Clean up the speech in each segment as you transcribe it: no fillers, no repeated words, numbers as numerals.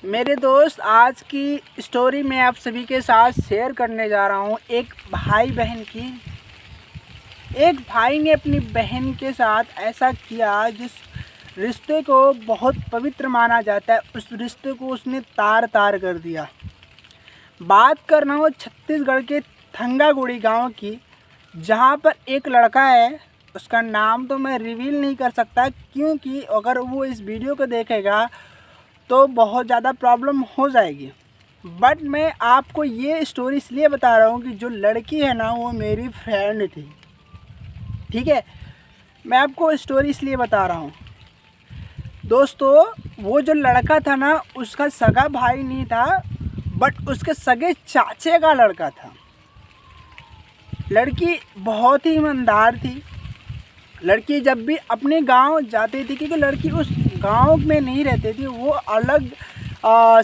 मेरे दोस्त, आज की स्टोरी मैं आप सभी के साथ शेयर करने जा रहा हूँ एक भाई बहन की। एक भाई ने अपनी बहन के साथ ऐसा किया जिस रिश्ते को बहुत पवित्र माना जाता है, उस रिश्ते को उसने तार तार कर दिया। बात कर रहा हूँ छत्तीसगढ़ के थंगागुड़ी गांव की, जहाँ पर एक लड़का है। उसका नाम तो मैं रिवील नहीं कर सकता, क्योंकि अगर वो इस वीडियो को देखेगा तो बहुत ज़्यादा प्रॉब्लम हो जाएगी। बट मैं आपको ये स्टोरी इसलिए बता रहा हूँ कि जो लड़की है ना, वो मेरी फ्रेंड थी। ठीक है, मैं आपको स्टोरी इसलिए बता रहा हूँ दोस्तों। वो जो लड़का था ना, उसका सगा भाई नहीं था, बट उसके सगे चाचे का लड़का था। लड़की बहुत ही ईमानदार थी। लड़की जब भी अपने गांव जाती थी, क्योंकि लड़की उस गांव में नहीं रहती थी, वो अलग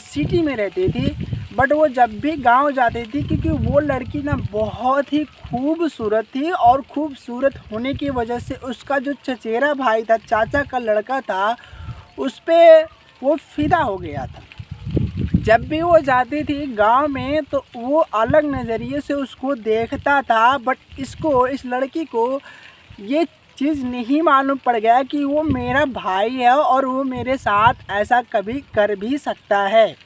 सिटी में रहती थी, बट वो जब भी गांव जाती थी, क्योंकि वो लड़की ना बहुत ही खूबसूरत थी, और खूबसूरत होने की वजह से उसका जो चचेरा भाई था, चाचा का लड़का था, उस पर वो फिदा हो गया था। जब भी वो जाती थी गांव में तो वो अलग नज़रिए से उसको देखता था, बट इस लड़की को ये चीज़ नहीं मालूम पड़ गया कि वो मेरा भाई है और वो मेरे साथ ऐसा कभी कर भी सकता है।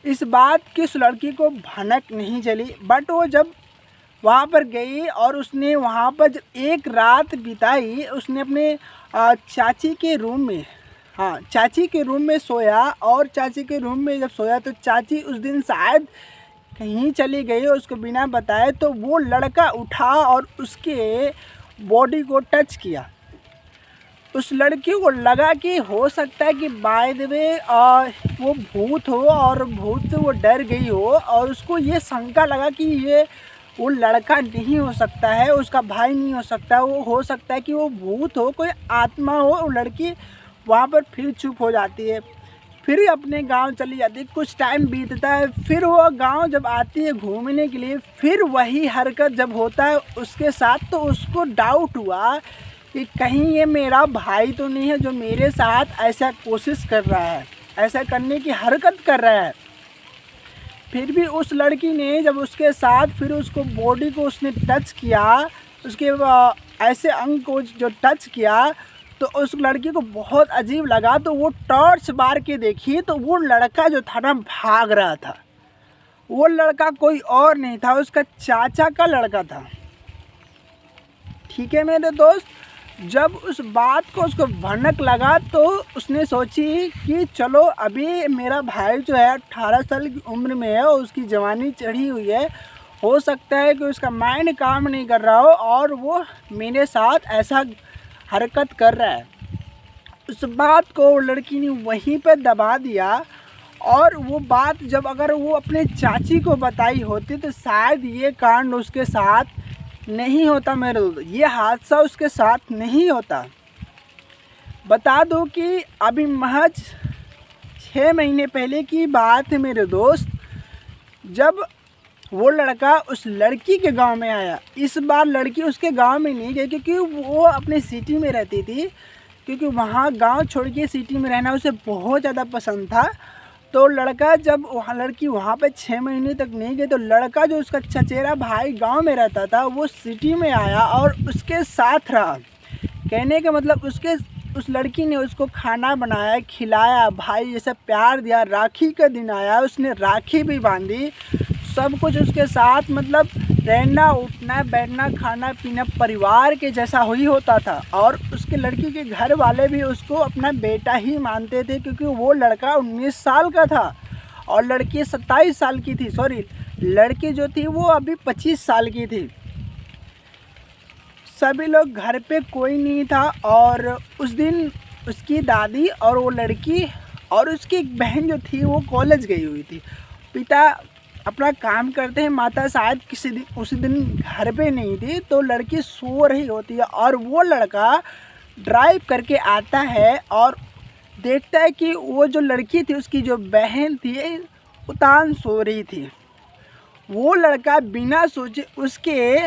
इस बात की उस लड़की को भनक नहीं चली, बट वो जब वहाँ पर गई और उसने वहाँ पर जब एक रात बिताई, उसने अपने चाची के रूम में चाची के रूम में सोया। और चाची के रूम में जब सोया तो चाची उस दिन शायद कहीं चली गई, उसको बिना बताए। तो वो लड़का उठा और उसके बॉडी को टच किया। उस लड़की को लगा कि हो सकता है कि बाय द वे वो भूत हो, और भूत से वो डर गई हो, और उसको ये शंका लगा कि ये वो लड़का नहीं हो सकता है, उसका भाई नहीं हो सकता, वो हो सकता है कि वो भूत हो, कोई आत्मा हो। वो लड़की वहाँ पर फिर चुप हो जाती है, फिर अपने गांव चली जाती है। कुछ टाइम बीतता है, फिर वो गांव जब आती है घूमने के लिए, फिर वही हरकत जब होता है उसके साथ, तो उसको डाउट हुआ कि कहीं ये मेरा भाई तो नहीं है जो मेरे साथ ऐसा कोशिश कर रहा है, ऐसा करने की हरकत कर रहा है। फिर भी उस लड़की ने जब उसके साथ फिर उसको बॉडी को उसने टच किया, उसके ऐसे अंग को जो टच किया, तो उस लड़की को बहुत अजीब लगा। तो वो टॉर्च मार के देखी तो वो लड़का जो था ना, भाग रहा था। वो लड़का कोई और नहीं था, उसका चाचा का लड़का था। ठीक है मेरे दोस्त, जब उस बात को उसको भनक लगा तो उसने सोची कि चलो, अभी मेरा भाई जो है 18 साल की उम्र में है और उसकी जवानी चढ़ी हुई है, हो सकता है कि उसका माइंड काम नहीं कर रहा हो और वो मेरे साथ ऐसा हरकत कर रहा है। उस बात को लड़की ने वहीं पर दबा दिया। और वो बात जब अगर वो अपने चाची को बताई होती तो शायद ये कांड उसके साथ नहीं होता मेरे दोस्त, ये हादसा उसके साथ नहीं होता। बता दो कि अभी महज 6 महीने पहले की बात है मेरे दोस्त, जब वो लड़का उस लड़की के गांव में आया। इस बार लड़की उसके गांव में नहीं गई, क्योंकि वो अपने सिटी में रहती थी, क्योंकि वहाँ गांव छोड़ के सिटी में रहना उसे बहुत ज़्यादा पसंद था। तो लड़का जब लड़की वहाँ पे 6 महीने तक नहीं गई, तो लड़का जो उसका चचेरा भाई गांव में रहता था, वो सिटी में आया और उसके साथ रहा। कहने का मतलब उस लड़की ने उसको खाना बनाया, खिलाया, भाई जैसा प्यार दिया। राखी का दिन आया, उसने राखी भी बांधी, सब कुछ उसके साथ, मतलब रहना, उठना, बैठना, खाना पीना परिवार के जैसा ही होता था। और उसके लड़की के घर वाले भी उसको अपना बेटा ही मानते थे, क्योंकि वो लड़का 19 साल का था और लड़की 27 साल की थी। सॉरी, लड़की जो थी वो अभी 25 साल की थी। सभी लोग घर पे कोई नहीं था, और उस दिन उसकी दादी और वो लड़की और उसकी एक बहन जो थी वो कॉलेज गई हुई थी। पिता अपना काम करते हैं, माता शायद उसी दिन घर पे नहीं थी, तो लड़की सो रही होती है। और वो लड़का ड्राइव करके आता है और देखता है कि वो जो लड़की थी, उसकी जो बहन थी, उतान सो रही थी। वो लड़का बिना सोचे उसके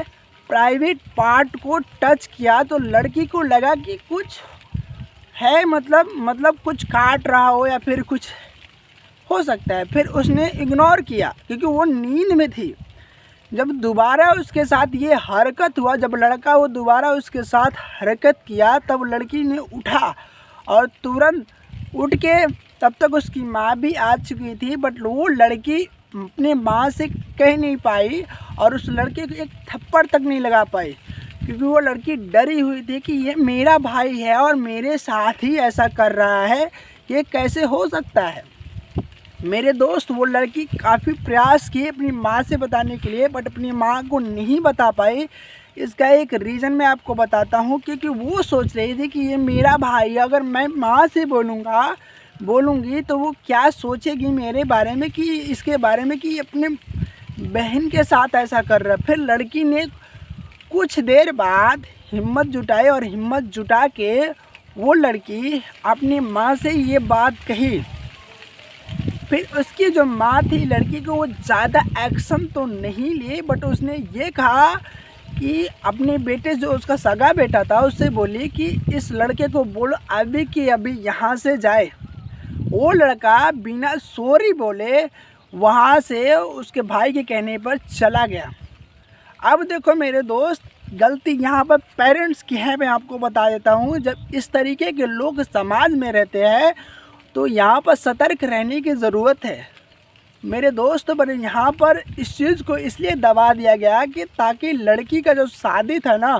प्राइवेट पार्ट को टच किया, तो लड़की को लगा कि कुछ है, मतलब कुछ काट रहा हो या फिर कुछ हो सकता है। फिर उसने इग्नोर किया क्योंकि वो नींद में थी। जब दोबारा उसके साथ ये हरकत हुआ, जब लड़का वो दोबारा उसके साथ हरकत किया, तब लड़की ने उठा और तुरंत उठ के, तब तक उसकी माँ भी आ चुकी थी, बट वो लड़की अपने माँ से कह नहीं पाई और उस लड़के को एक थप्पड़ तक नहीं लगा पाई क्योंकि वो लड़की डरी हुई थी कि ये मेरा भाई है और मेरे साथ ही ऐसा कर रहा है, ये कैसे हो सकता है। मेरे दोस्त, वो लड़की काफ़ी प्रयास किए अपनी माँ से बताने के लिए, बट अपनी माँ को नहीं बता पाई। इसका एक रीज़न मैं आपको बताता हूँ, क्योंकि वो सोच रही थी कि ये मेरा भाई है, अगर मैं माँ से बोलूँगी तो वो क्या सोचेगी मेरे बारे में, कि इसके बारे में कि अपने बहन के साथ ऐसा कर रहा है। फिर लड़की ने कुछ देर बाद हिम्मत जुटाई और हिम्मत जुटा के वो लड़की अपनी माँ से ये बात कही। फिर उसकी जो माँ थी लड़की को, वो ज़्यादा एक्शन तो नहीं लिए, बट उसने ये कहा कि अपने बेटे, जो उसका सगा बेटा था, उससे बोली कि इस लड़के को बोलो अभी कि अभी यहाँ से जाए। वो लड़का बिना सॉरी बोले वहाँ से उसके भाई के कहने पर चला गया। अब देखो मेरे दोस्त, गलती यहाँ पर पेरेंट्स की है, मैं आपको बता देता हूँ। जब इस तरीके के लोग समाज में रहते हैं तो यहाँ पर सतर्क रहने की ज़रूरत है मेरे दोस्त। पर यहाँ पर इस चीज़ को इसलिए दबा दिया गया कि ताकि लड़की का जो शादी था ना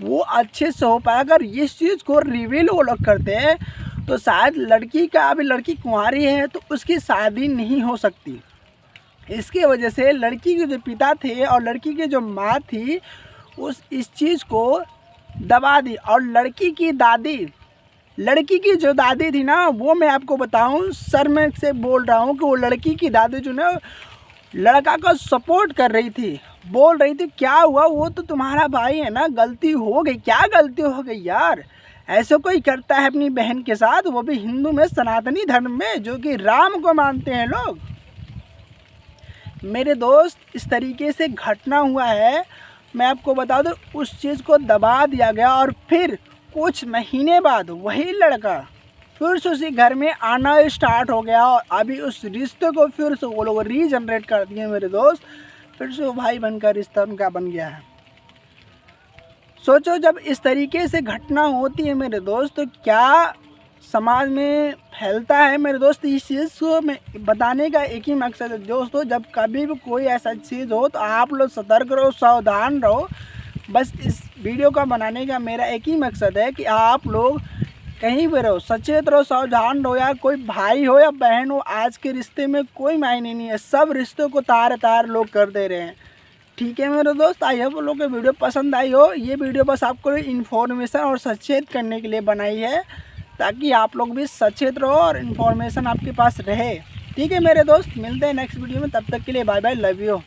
वो अच्छे से हो पाए। अगर इस चीज़ को रिवील वो लोग करते हैं तो शायद लड़की का, अभी लड़की कुंवारी है तो उसकी शादी नहीं हो सकती। इसके वजह से लड़की के जो पिता थे और लड़की की जो माँ थी इस चीज़ को दबा दी। और लड़की की जो दादी थी ना, वो मैं आपको बताऊं, सर में से बोल रहा हूं कि वो लड़की की दादी जो ना लड़का को सपोर्ट कर रही थी, बोल रही थी क्या हुआ, वो तो तुम्हारा भाई है ना, गलती हो गई। क्या गलती हो गई यार, ऐसे कोई करता है अपनी बहन के साथ, वो भी हिंदू में, सनातनी धर्म में, जो कि राम को मानते हैं लोग। मेरे दोस्त, इस तरीके से घटना हुआ है। मैं आपको बता दूं, उस चीज़ को दबा दिया गया और फिर कुछ महीने बाद वही लड़का फिर से उसी घर में आना स्टार्ट हो गया और अभी उस रिश्ते को फिर से वो लोग रीजनरेट कर दिए मेरे दोस्त। फिर से वो भाई बनकर रिश्ता उनका बन गया है। सोचो, जब इस तरीके से घटना होती है मेरे दोस्त तो क्या समाज में फैलता है मेरे दोस्त। इस चीज़ को मैं बताने का एक ही मकसद है दोस्तों, जब कभी भी कोई ऐसा चीज़ हो तो आप लोग सतर्क रहो, सावधान रहो। बस इस वीडियो का बनाने का मेरा एक ही मकसद है कि आप लोग कहीं भी रहो, सचेत रहो, सावधान रहो। यार कोई भाई हो या बहन हो, आज के रिश्ते में कोई मायने नहीं है, सब रिश्तों को तार लोग कर दे रहे हैं। ठीक है मेरे दोस्त, आई होप लोग को वीडियो पसंद आई हो। ये वीडियो बस आपको इन्फॉर्मेशन और सचेत करने के लिए बनाई है, ताकि आप लोग भी सचेत रहो और इन्फॉर्मेशन आपके पास रहे। ठीक है मेरे दोस्त, मिलते हैं नेक्स्ट वीडियो में, तब तक के लिए बाय बाय, लव यू।